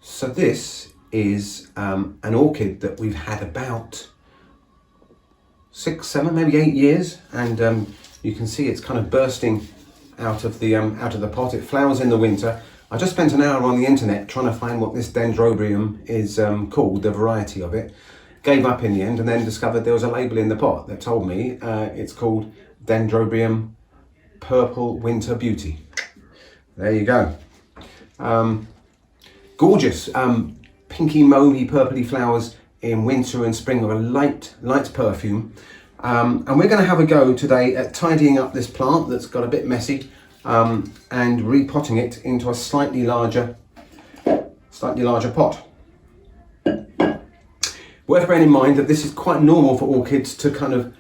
So this is an orchid that we've had about 6, 7, maybe 8 years, and you can see it's kind of bursting out of the pot. It flowers in the winter. I just spent an hour on the internet trying to find what this dendrobium is called, the variety of it. Gave up in the end, and then discovered there was a label in the pot that told me it's called Dendrobium Purple Winter Beauty. There you go. Gorgeous, pinky, mauve, purpley flowers in winter and spring with a light perfume. And we're going to have a go today at tidying up this plant that's got a bit messy and repotting it into a slightly larger pot. Worth bearing in mind that this is quite normal for orchids to kind of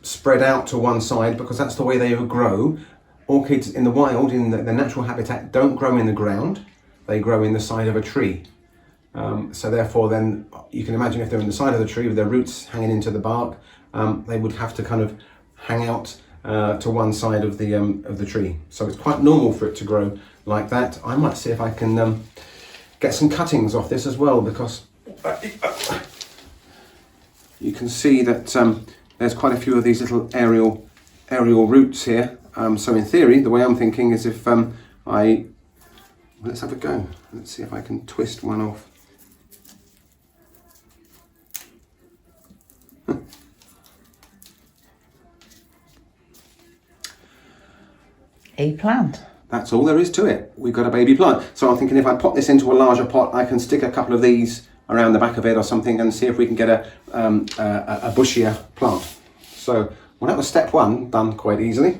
spread out to one side, because that's the way they grow. Orchids in the wild, in the natural habitat, don't grow in the ground. They grow in the side of a tree. So therefore then you can imagine if they're in the side of the tree with their roots hanging into the bark, they would have to kind of hang out to one side of the tree. So it's quite normal for it to grow like that. I might see if I can get some cuttings off this as well, because you can see that there's quite a few of these little aerial roots here. So in theory, the way I'm thinking is if let's have a go. Let's see if I can twist one off. A plant. That's all there is to it. We've got a baby plant. So I'm thinking if I pop this into a larger pot, I can stick a couple of these around the back of it or something and see if we can get a bushier plant. So, well, that was step one, done quite easily.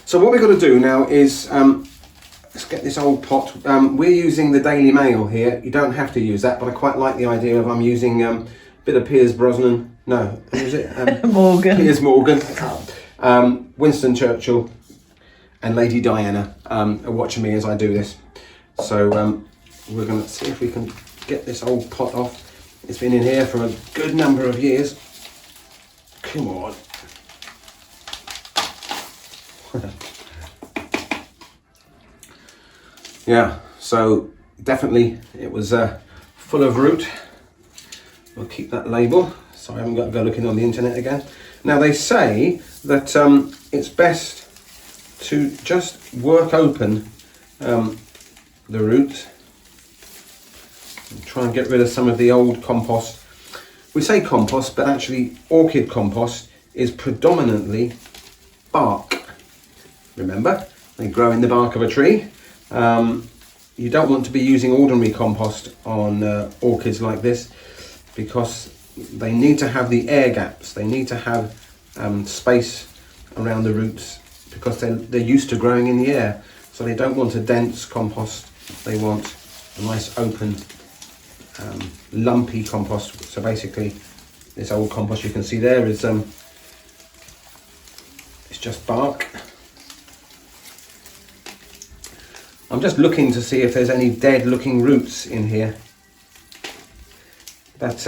So what we've got to do now is let's get this old pot. We're using the Daily Mail here. You don't have to use that, but I quite like the idea of I'm using a bit of Piers Brosnan. No, who is it? Morgan. Piers Morgan. Winston Churchill and Lady Diana are watching me as I do this. So we're going to see if we can get this old pot off. It's been in here for a good number of years. Come on. Yeah, so definitely it was full of root. We'll keep that label so I haven't got to go looking on the internet again. Now they say that it's best to just work open the roots and try and get rid of some of the old compost. We say compost, but actually orchid compost is predominantly bark. Remember, they grow in the bark of a tree. You don't want to be using ordinary compost on orchids like this, because they need to have the air gaps. They need to have space around the roots, because they're used to growing in the air. So they don't want a dense compost. They want a nice open lumpy compost. So basically this old compost you can see there is it's just bark. I'm just looking to see if there's any dead looking roots in here. But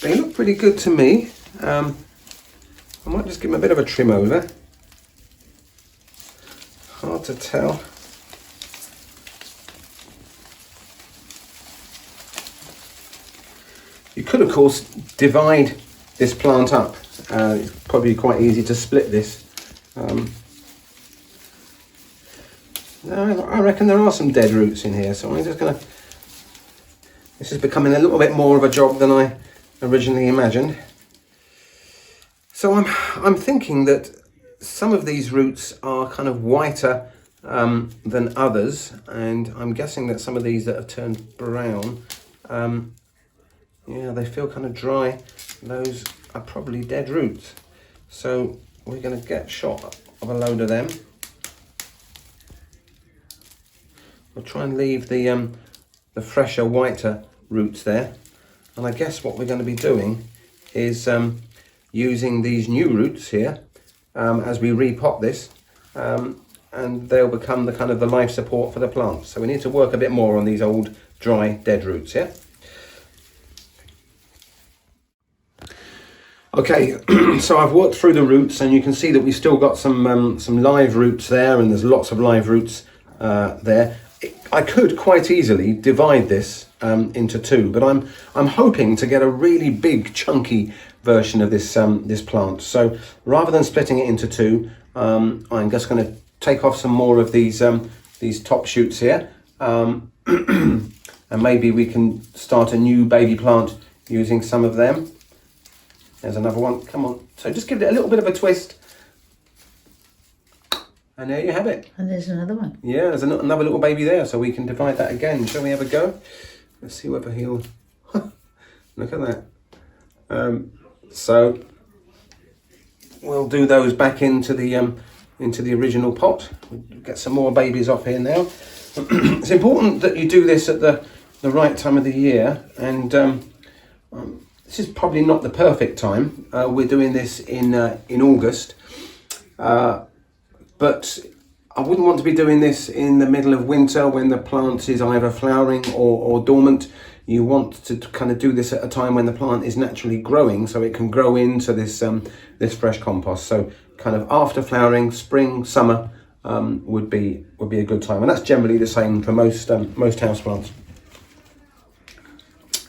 they look pretty good to me. I might just give them a bit of a trim over. Hard to tell. You could, of course, divide this plant up. It's probably quite easy to split this. No, I reckon there are some dead roots in here, so I'm just going to... This is becoming a little bit more of a job than I originally imagined. So I'm thinking that some of these roots are kind of whiter than others, and I'm guessing that some of these that have turned brown, yeah, they feel kind of dry. Those are probably dead roots. So we're going to get shot of a load of them. We'll try and leave the fresher, whiter roots there. And I guess what we're going to be doing is using these new roots here as we repot this, and they'll become the kind of the life support for the plant. So we need to work a bit more on these old, dry, dead roots here. Okay, so I've worked through the roots, and you can see that we've still got some live roots there, and there's lots of live roots there. I could quite easily divide this into two, but I'm hoping to get a really big chunky version of this this plant. So rather than splitting it into two, I'm just going to take off some more of these top shoots here, and maybe we can start a new baby plant using some of them. There's another one. Come on. So just give it a little bit of a twist. And there you have it. And there's another one. Yeah, there's another little baby there, so we can divide that again. Shall we have a go? Let's see whether he'll... Look at that. So we'll do those back into the original pot. We'll get some more babies off here now. It's important that you do this at the right time of the year, and this is probably not the perfect time. We're doing this in August. But I wouldn't want to be doing this in the middle of winter when the plant is either flowering or dormant. You want to kind of do this at a time when the plant is naturally growing, so it can grow into this this fresh compost. So kind of after flowering, spring, summer would be a good time, and that's generally the same for most houseplants.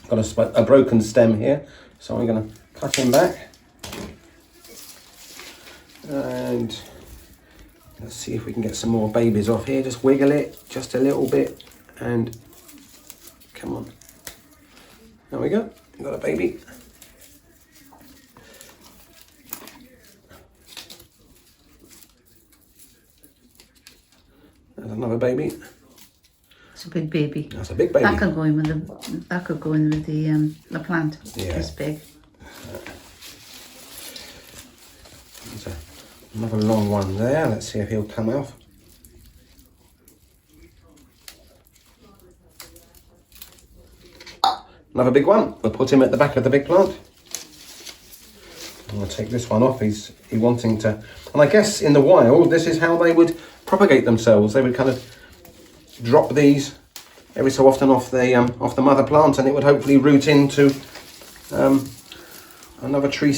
Got a broken stem here, so I'm going to cut him back and. Let's see if we can get some more babies off here. Just wiggle it just a little bit and come on. There we go. Got a baby. There's another baby. It's a big baby. That's a big baby. That could go in with the plant. Yeah. It's big. Another long one there. Let's see if he'll come off. Another big one. We'll put him at the back of the big plant. I'll take this one off. He's wanting to. And I guess in the wild, this is how they would propagate themselves. They would kind of drop these every so often off the mother plant, and it would hopefully root into another tree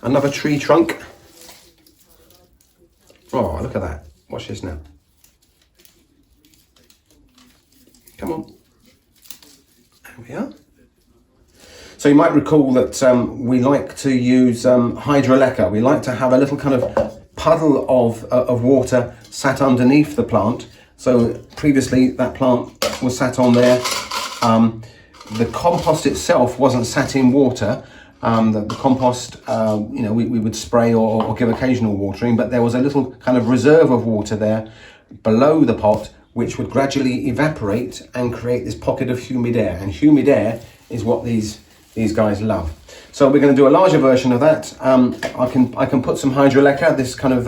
another tree trunk. Oh, look at that. Watch this now. Come on. There we are. So you might recall that we like to use hydroleca. We like to have a little kind of puddle of water sat underneath the plant. So previously that plant was sat on there. The compost itself wasn't sat in water. The compost, we would spray or give occasional watering, but there was a little kind of reserve of water there below the pot, which would gradually evaporate and create this pocket of humid air. And humid air is what these guys love. So we're going to do a larger version of that. I can put some hydroleca, this kind of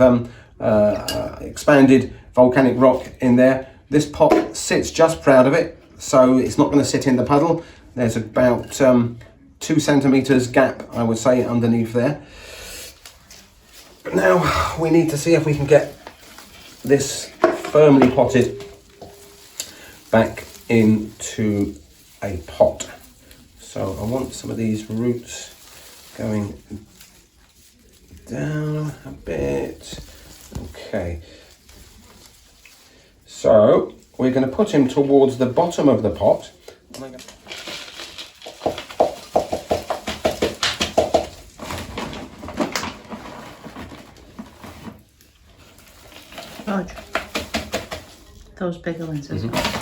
expanded volcanic rock in there. This pot sits just proud of it, so it's not going to sit in the puddle. There's about 2 centimeters gap, I would say, underneath there. But now we need to see if we can get this firmly potted back into a pot. So I want some of these roots going down a bit. Okay. So we're going to put him towards the bottom of the pot. Roger. Those bigger ones as well.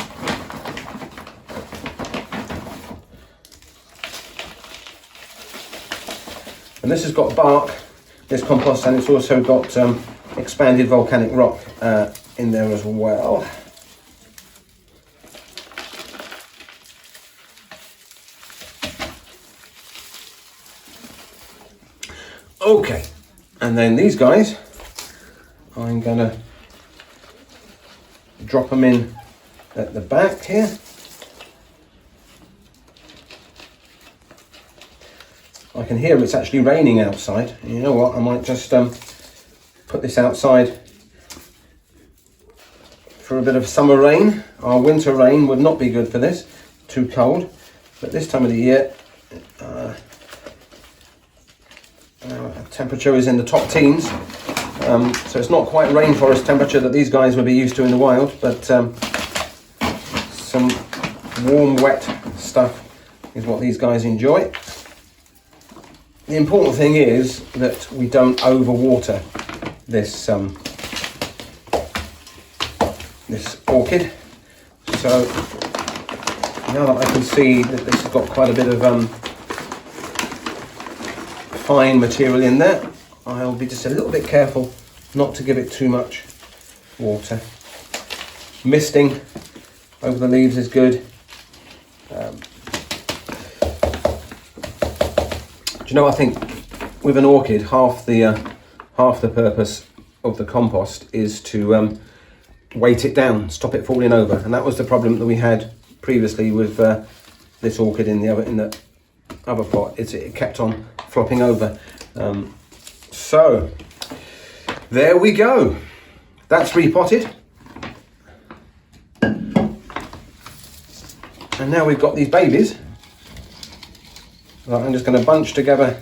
And this has got bark, this compost, and it's also got expanded volcanic rock in there as well. Okay, and then these guys, I'm gonna drop them in at the back here. I can hear it's actually raining outside. You know what, I might just put this outside for a bit of summer rain. Our winter rain would not be good for this, too cold. But this time of the year, temperature is in the top teens. So it's not quite rainforest temperature that these guys would be used to in the wild, but some warm, wet stuff is what these guys enjoy. The important thing is that we don't overwater this this orchid. So now that I can see that this has got quite a bit of fine material in there, I'll be just a little bit careful not to give it too much water. Misting over the leaves is good. Do you know, I think with an orchid, half the purpose of the compost is to weight it down, stop it falling over, and that was the problem that we had previously with this orchid in the other pot. It kept on flopping over. So there we go. That's repotted. And now we've got these babies that I'm just going to bunch together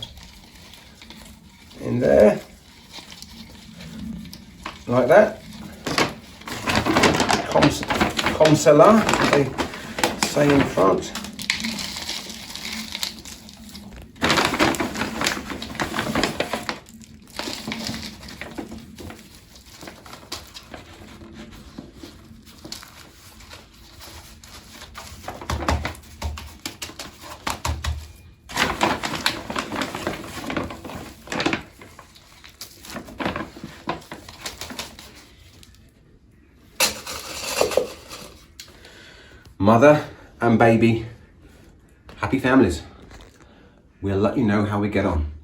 in there, like that. Comme cela, they say in France. Mother and baby, happy families. We'll let you know how we get on.